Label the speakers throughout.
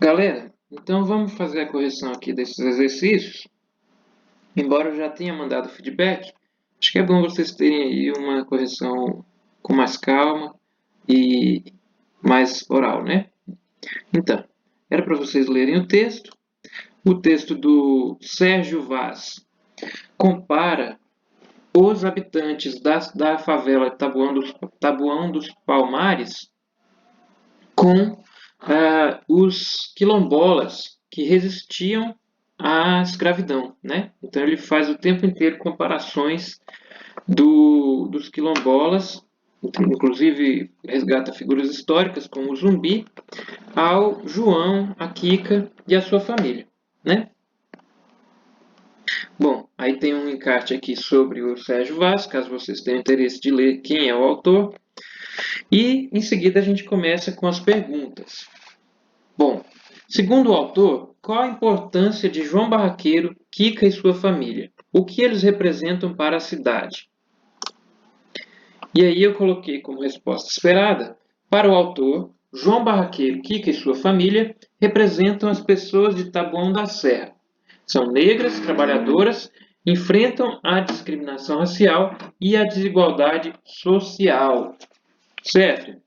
Speaker 1: Galera, então vamos fazer a correção aqui desses exercícios. Embora eu já tenha mandado feedback, acho que é bom vocês terem aí uma correção com mais calma e mais oral, né? Então, era para vocês lerem o texto. O texto do Sérgio Vaz compara os habitantes da favela Taboão dos Palmares com os quilombolas que resistiam à escravidão, né? Então ele faz o tempo inteiro comparações dos quilombolas, inclusive resgata figuras históricas como o Zumbi, ao João, a Kika e a sua família, né? Bom, aí tem um encarte aqui sobre o Sérgio Vaz, caso vocês tenham interesse de ler quem é o autor. E em seguida a gente começa com as perguntas. Bom, segundo o autor, qual a importância de João Barraqueiro, Kika e sua família? O que eles representam para a cidade? E aí eu coloquei como resposta esperada, para o autor, João Barraqueiro, Kika e sua família representam as pessoas de Taboão da Serra. São negras, trabalhadoras, enfrentam a discriminação racial e a desigualdade social. Certo?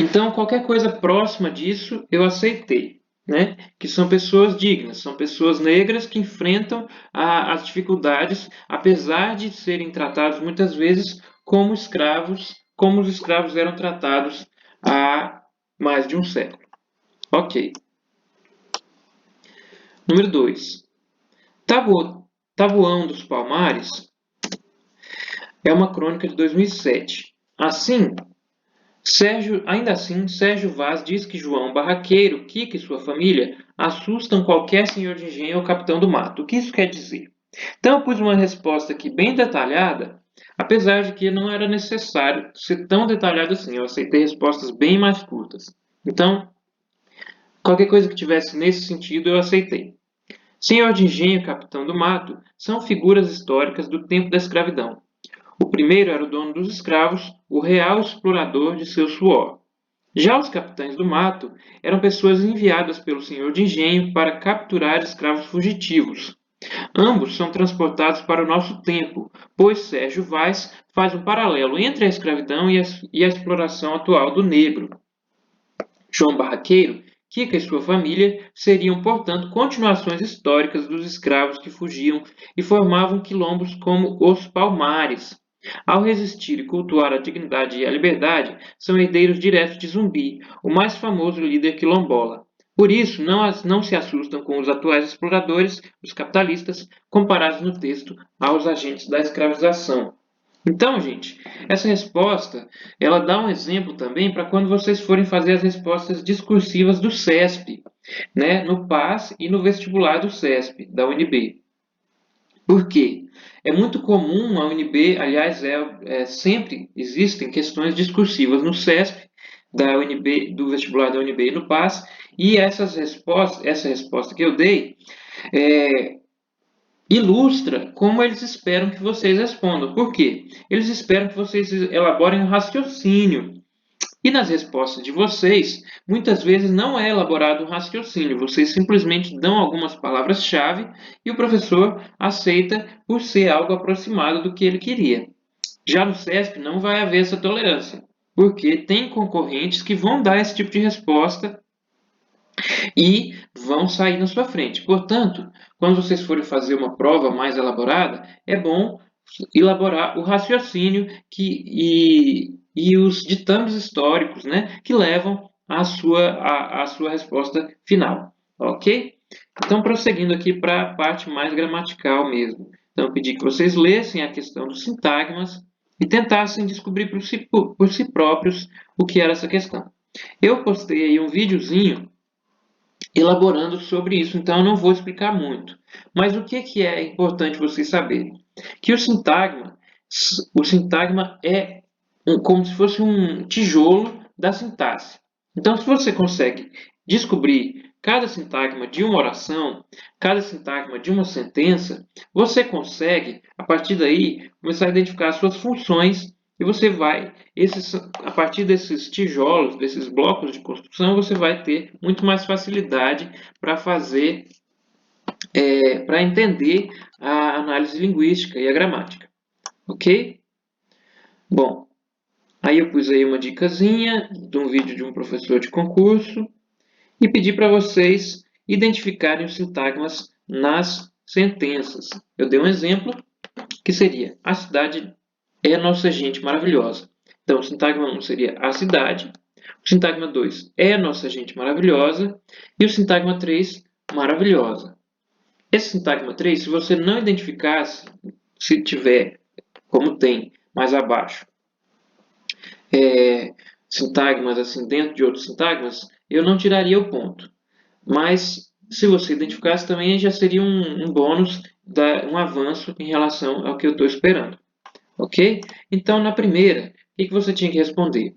Speaker 1: Então, qualquer coisa próxima disso eu aceitei, né? Que são pessoas dignas, são pessoas negras que enfrentam as dificuldades, apesar de serem tratados muitas vezes como os escravos eram tratados há mais de um século. Ok. Número 2. Taboão dos Palmares é uma crônica de 2007. Ainda assim, Sérgio Vaz diz que João Barraqueiro, Kika e sua família assustam qualquer senhor de engenho ou capitão do mato. O que isso quer dizer? Então, eu pus uma resposta aqui bem detalhada, apesar de que não era necessário ser tão detalhado assim. Eu aceitei respostas bem mais curtas. Então, qualquer coisa que tivesse nesse sentido, eu aceitei. Senhor de engenho e capitão do mato são figuras históricas do tempo da escravidão. O primeiro era o dono dos escravos, o real explorador de seu suor. Já os capitães do mato eram pessoas enviadas pelo senhor de engenho para capturar escravos fugitivos. Ambos são transportados para o nosso tempo, pois Sérgio Vaz faz um paralelo entre a escravidão e a exploração atual do negro. João Barraqueiro, Kika e sua família seriam, portanto, continuações históricas dos escravos que fugiam e formavam quilombos como os Palmares. Ao resistir e cultuar a dignidade e a liberdade, são herdeiros diretos de Zumbi, o mais famoso líder quilombola. Por isso, não se assustam com os atuais exploradores, os capitalistas, comparados no texto aos agentes da escravização. Então, gente, essa resposta, ela dá um exemplo também para quando vocês forem fazer as respostas discursivas do CESP, né, no PAS e no vestibular do CESP, da UNB. Por quê? É muito comum a UNB, aliás, sempre existem questões discursivas no CESP, da UNB, do vestibular da UNB e no PAS, e essa resposta que eu dei, é, ilustra como eles esperam que vocês respondam. Por quê? Eles esperam que vocês elaborem um raciocínio. E nas respostas de vocês, muitas vezes não é elaborado um raciocínio, vocês simplesmente dão algumas palavras-chave e o professor aceita por ser algo aproximado do que ele queria. Já no CESP não vai haver essa tolerância, porque tem concorrentes que vão dar esse tipo de resposta e vão sair na sua frente. Portanto, quando vocês forem fazer uma prova mais elaborada, é bom elaborar o raciocínio e os ditames históricos, né, que levam à sua resposta final. Ok? Então, prosseguindo aqui para a parte mais gramatical mesmo. Então, eu pedi que vocês lessem a questão dos sintagmas e tentassem descobrir por si próprios o que era essa questão. Eu postei aí um videozinho elaborando sobre isso, então eu não vou explicar muito. Mas o que é importante vocês saberem? Que o sintagma é como se fosse um tijolo da sintaxe. Então, se você consegue descobrir cada sintagma de uma oração, cada sintagma de uma sentença, você consegue, a partir daí, começar a identificar as suas funções e você vai, a partir desses tijolos, desses blocos de construção, você vai ter muito mais facilidade para fazer, para entender a análise linguística e a gramática, ok? Bom, aí eu pus aí uma dicasinha de um vídeo de um professor de concurso e pedi para vocês identificarem os sintagmas nas sentenças. Eu dei um exemplo que seria: a cidade é nossa gente maravilhosa. Então, o sintagma 1 seria a cidade, o sintagma 2 é nossa gente maravilhosa e o sintagma 3 maravilhosa. Esse sintagma 3, se você não identificasse, se tiver, como tem mais abaixo, sintagmas assim dentro de outros sintagmas, eu não tiraria o ponto. Mas se você identificasse também, já seria um bônus, um avanço em relação ao que eu estou esperando. Ok? Então, na primeira, o que você tinha que responder?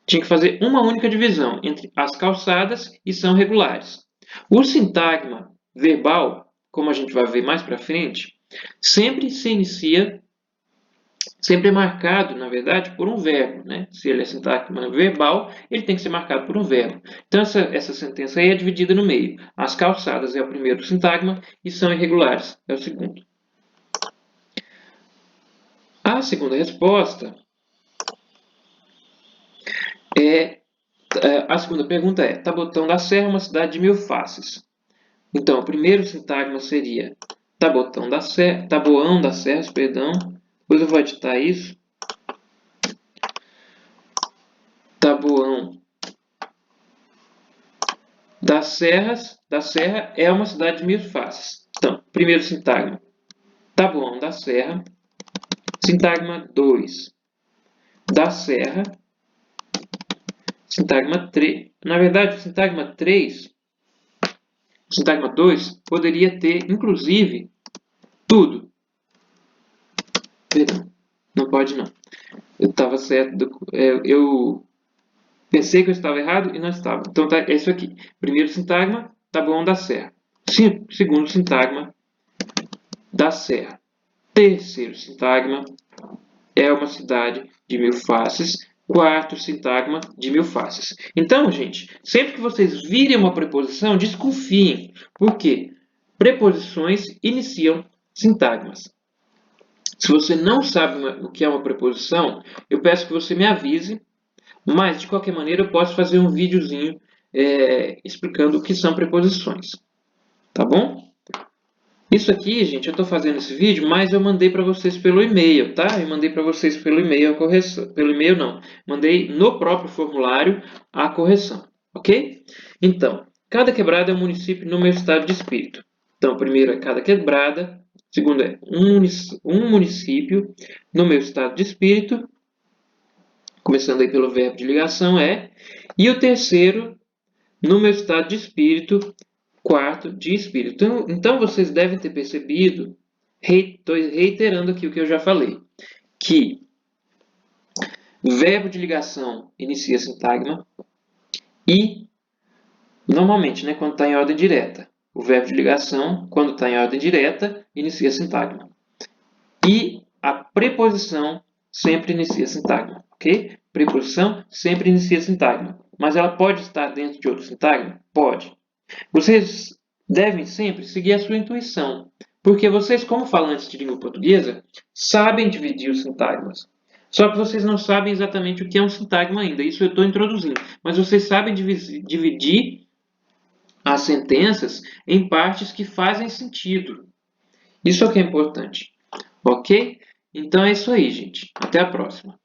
Speaker 1: Tinha que fazer uma única divisão entre as calçadas e são regulares. O sintagma verbal, como a gente vai ver mais para frente, sempre se inicia, sempre é marcado, na verdade, por um verbo, né? Se ele é sintagma verbal, ele tem que ser marcado por um verbo. Então, essa sentença aí é dividida no meio. As calçadas é o primeiro sintagma e são irregulares é o segundo. A segunda resposta a segunda pergunta é: Tabotão da Serra é uma cidade de 1000 faces. Então, o primeiro sintagma seria Taboão da Serra, perdão. Depois eu vou editar isso. Taboão da Serra é uma cidade de 1000 faces. Então, primeiro sintagma, Taboão da Serra. Sintagma 2, da Serra. Sintagma 3, na verdade, o sintagma 3, o sintagma 2 poderia ter, inclusive, tudo. Perdão, não pode não. Eu estava certo, eu pensei que eu estava errado e não estava. Então tá, é isso aqui. Primeiro sintagma, Taboão da Serra. Segundo sintagma, da Serra. Terceiro sintagma, é uma cidade de 1000 faces. Quarto sintagma, de 1000 faces. Então, gente, sempre que vocês virem uma preposição, desconfiem. Por quê? Preposições iniciam sintagmas. Se você não sabe o que é uma preposição, eu peço que você me avise, mas de qualquer maneira eu posso fazer um videozinho explicando o que são preposições. Tá bom? Isso aqui, gente, eu estou fazendo esse vídeo, mas eu mandei para vocês pelo e-mail, tá? Eu mandei para vocês pelo e-mail a correção. Pelo e-mail não, mandei no próprio formulário a correção, ok? Então, cada quebrada é um município no meu estado de espírito. Então, primeiro é cada quebrada, segundo é um município no meu estado de espírito, começando aí pelo verbo de ligação e o terceiro, no meu estado de espírito, quarto de espírito. Então vocês devem ter percebido, estou reiterando aqui o que eu já falei, que verbo de ligação inicia sintagma e, normalmente, né, quando está em ordem direta, o verbo de ligação, quando está em ordem direta, inicia sintagma. E a preposição sempre inicia sintagma, ok? Preposição sempre inicia sintagma. Mas ela pode estar dentro de outro sintagma? Pode. Vocês devem sempre seguir a sua intuição, porque vocês, como falantes de língua portuguesa, sabem dividir os sintagmas. Só que vocês não sabem exatamente o que é um sintagma ainda, isso eu estou introduzindo. Mas vocês sabem dividir as sentenças em partes que fazem sentido. Isso é o que é importante. Ok? Então é isso aí, gente. Até a próxima.